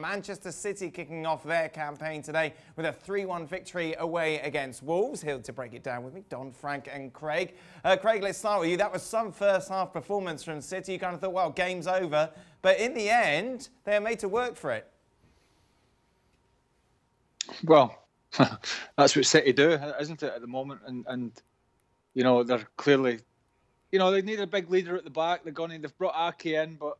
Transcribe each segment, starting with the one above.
Manchester City kicking off their campaign today with a 3-1 victory away against Wolves. Here to break it down with me, Don, Frank and Craig. Craig, let's start with you. That was some first half performance from City. You kind of thought, well, game's over. But in the end, they are made to work for it. Well, that's what City do, isn't it, at the moment? And you know, they're clearly, you know, they need a big leader at the back. They've brought Ake in, but,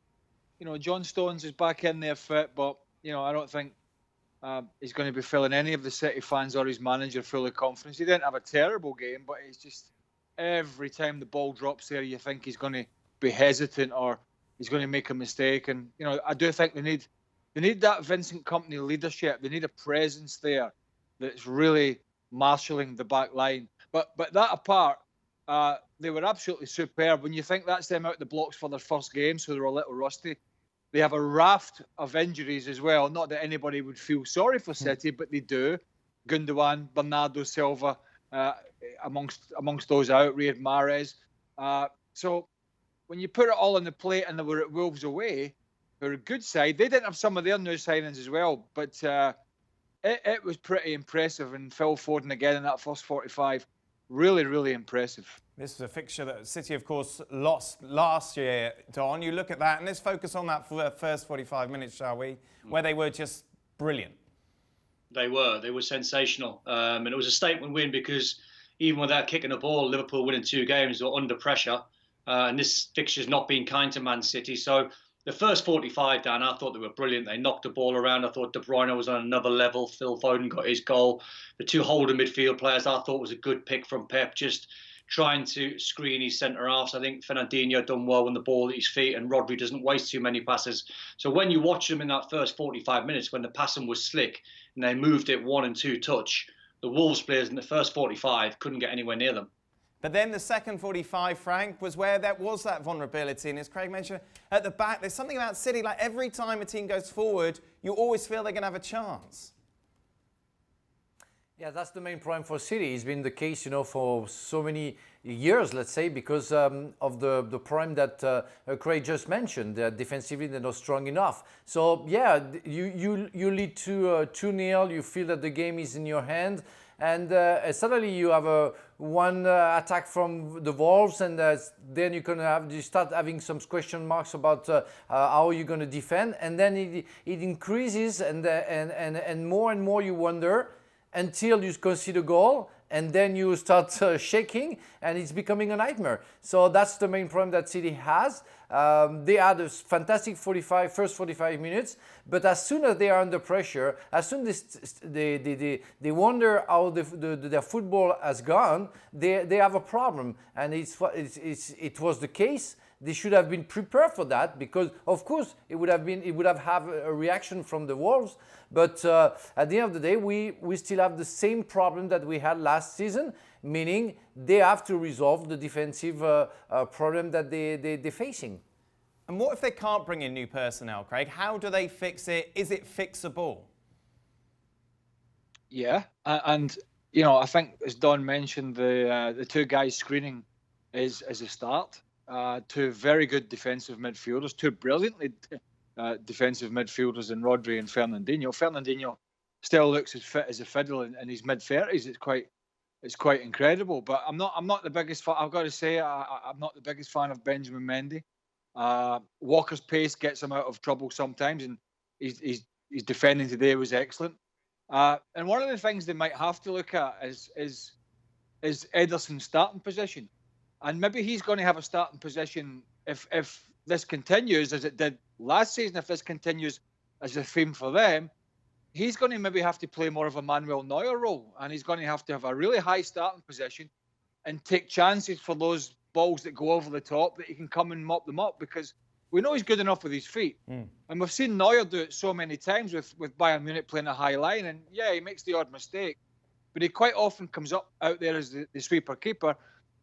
you know, John Stones is back in there fit, but, you know, I don't think he's going to be filling any of the City fans or his manager full of confidence. He didn't have a terrible game, but it's just every time the ball drops there, you think he's going to be hesitant or he's going to make a mistake. And, you know, I do think they need that Vincent Kompany leadership. They need a presence there that's really marshalling the back line. But that apart, they were absolutely superb. When you think that's them out the blocks for their first game, so they're a little rusty. They have a raft of injuries as well. Not that anybody would feel sorry for City, but they do. Gundogan, Bernardo Silva, amongst those out, Riyad Mahrez. So when you put it all on the plate and they were at Wolves away, they're a good side. They didn't have some of their new signings as well, but it was pretty impressive. And Phil Foden again in that first 45, really, really impressive. This is a fixture that City, of course, lost last year, Don. You look at that, and let's focus on that for the first 45 minutes, shall we? Where they were just brilliant. They were sensational. And it was a statement win because even without kicking a ball, Liverpool winning 2 games were under pressure. And this fixture's not been kind to Man City. So the first 45, Dan, I thought they were brilliant. They knocked the ball around. I thought De Bruyne was on another level. Phil Foden got his goal. The 2 holding midfield players I thought was a good pick from Pep, just trying to screen his centre-halves. I think Fernandinho done well when the ball at his feet, and Rodri doesn't waste too many passes. So when you watch them in that first 45 minutes, when the passing was slick and they moved it 1 and 2 touch, the Wolves players in the first 45 couldn't get anywhere near them. But then the second 45, Frank, was where there was that vulnerability. And as Craig mentioned, at the back, there's something about City, like every time a team goes forward, you always feel they're going to have a chance. Yeah, that's the main problem for City. It's been the case, you know, for so many years, let's say, because of the problem that Craig just mentioned. Defensively, they're not strong enough. So, yeah, you lead to 2-0. You feel that the game is in your hand. And suddenly you have one attack from the Wolves, and then you start having some question marks about how you're going to defend. And then it increases, and more you wonder, until you concede a goal, and then you start shaking, and it's becoming a nightmare. So that's the main problem that City has. They had a fantastic first 45 minutes, but as soon as they are under pressure, as soon as they wonder how their football has gone, they have a problem. And it was the case. They should have been prepared for that, because of course it would have a reaction from the Wolves. But at the end of the day, we still have the same problem that we had last season, meaning they have to resolve the defensive problem that they're facing. And what if they can't bring in new personnel, Craig? How do they fix it? Is it fixable? Yeah, and you know, I think as Don mentioned, the 2 guys screening is a start. 2 very good defensive midfielders, 2 brilliantly defensive midfielders in Rodri and Fernandinho. Fernandinho still looks as fit as a fiddle in his mid-30s. It's quite incredible. But I'm not the biggest fan. I've got to say, I'm not the biggest fan of Benjamin Mendy. Walker's pace gets him out of trouble sometimes, and his defending today was excellent. And one of the things they might have to look at is Ederson's starting position. And maybe he's going to have a starting position if this continues as it did last season. If this continues as a theme for them, he's going to maybe have to play more of a Manuel Neuer role, and he's going to have a really high starting position and take chances for those balls that go over the top, that he can come and mop them up, because we know he's good enough with his feet. And we've seen Neuer do it so many times with Bayern Munich playing a high line, and yeah, he makes the odd mistake, but he quite often comes up out there as the sweeper keeper.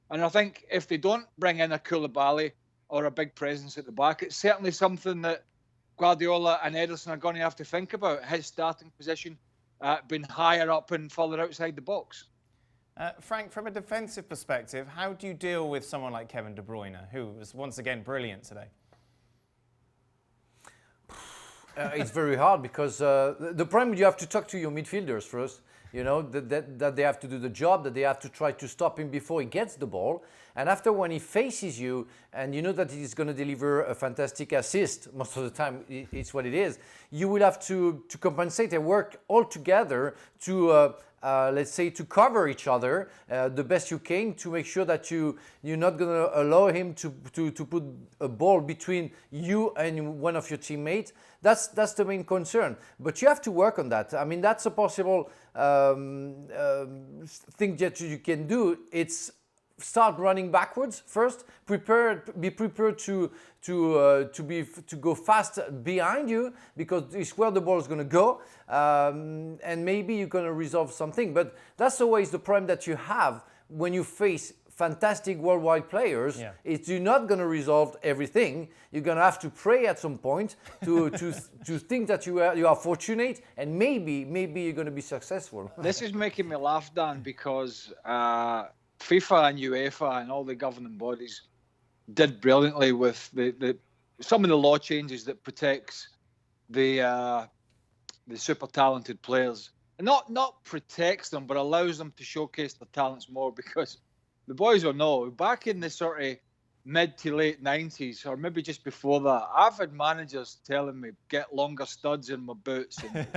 And I think if they don't bring in a Koulibaly or a big presence at the back, it's certainly something that Guardiola and Ederson are going to have to think about, his starting position being higher up and further outside the box. Frank, from a defensive perspective, how do you deal with someone like Kevin De Bruyne, who was once again brilliant today? It's very hard because the problem, you have to talk to your midfielders first. You know, that they have to do the job, that they have to try to stop him before he gets the ball. And after, when he faces you and you know that he's going to deliver a fantastic assist, most of the time it's what it is, you will have to compensate and work all together to, let's say, to cover each other the best you can, to make sure that you're not going to allow him to put a ball between you and one of your teammates. That's the main concern. But you have to work on that. I mean, that's a possible thing that you can do. It's start running backwards first. Be prepared to go fast behind you, because it's where the ball is going to go, and maybe you're going to resolve something. But that's always the problem that you have when you face fantastic worldwide players. Yeah. Is you're not going to resolve everything. You're going to have to pray at some point to think that you are fortunate, and maybe you're going to be successful. This is making me laugh, Dan, because FIFA and UEFA and all the governing bodies did brilliantly with some of the law changes that protects the super talented players, and not protects them, but allows them to showcase their talents more. Because the boys will know, back in the sort of mid to late 90s, or maybe just before that, I've had managers telling me, get longer studs in my boots and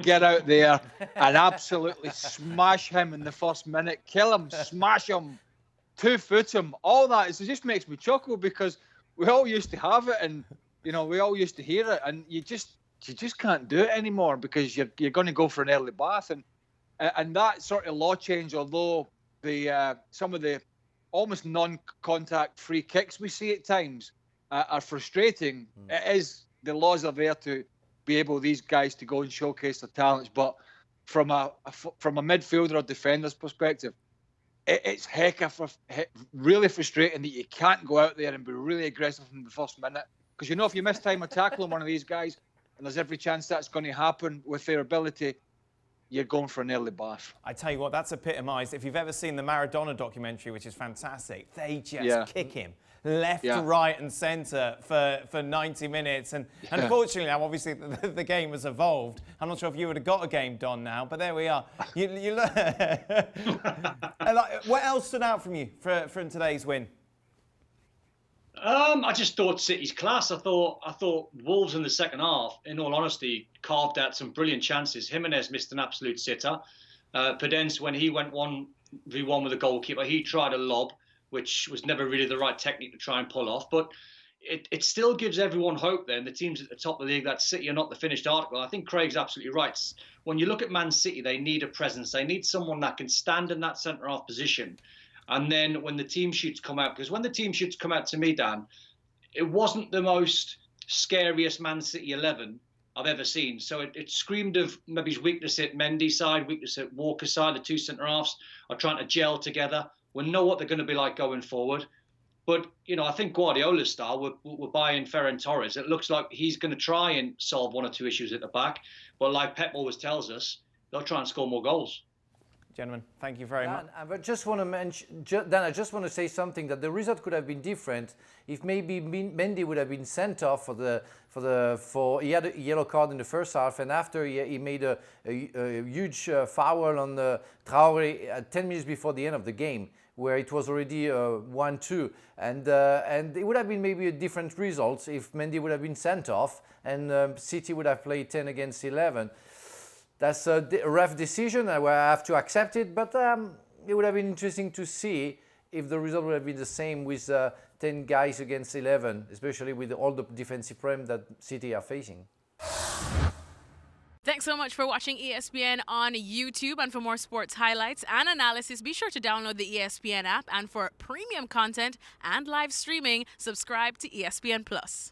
get out there and absolutely smash him in the first minute, kill him, smash him, 2-foot him, all that. It just makes me chuckle, because we all used to have it, and we all used to hear it, and you just can't do it anymore, because you're going to go for an early bath, and that sort of law change, although some of the almost non-contact free kicks we see at times are frustrating. It is, the laws are there to be able, these guys, to go and showcase their talents. But from a midfielder or defender's perspective, it's really frustrating that you can't go out there and be really aggressive from the first minute. Because if you miss time or tackle on one of these guys, and there's every chance that's going to happen with their ability, you're going for an early bath. I tell you what, that's epitomised. If you've ever seen the Maradona documentary, which is fantastic, they just kick him left, right and centre for 90 minutes. And unfortunately now, obviously, the game has evolved. I'm not sure if you would have got a game, Don, now, but there we are. What else stood out from you from today's win? I just thought City's class. I thought Wolves in the second half, in all honesty, carved out some brilliant chances. Jimenez missed an absolute sitter. Podence, when he went 1v1 with the goalkeeper, he tried a lob, which was never really the right technique to try and pull off. But it still gives everyone hope then. The teams at the top of the league, that City are not the finished article. I think Craig's absolutely right. When you look at Man City, they need a presence. They need someone that can stand in that centre-half position. And then when the team sheets come out, because when the team sheets come out to me, Dan, it wasn't the most scariest Man City 11 I've ever seen. So it screamed of maybe his weakness at Mendy's side, weakness at Walker's side. The two centre-halves are trying to gel together. We know what they're going to be like going forward. But, I think Guardiola's style, we're buying Ferran Torres. It looks like he's going to try and solve one or two issues at the back. But like Pep always tells us, they'll try and score more goals. Gentlemen, thank you very much. I just want to mention, Dan, I just want to say something, that the result could have been different if maybe Mendy would have been sent off he had a yellow card in the first half, and after he made a huge foul on the Traoré 10 minutes before the end of the game, where it was already 1-2, and it would have been maybe a different result if Mendy would have been sent off and City would have played 10 against 11. That's a rough decision. I have to accept it, but it would have been interesting to see if the result would have been the same with 10 guys against 11, especially with all the defensive problem that City are facing. Thanks so much for watching ESPN on YouTube. And for more sports highlights and analysis, be sure to download the ESPN app. And for premium content and live streaming, subscribe to ESPN Plus.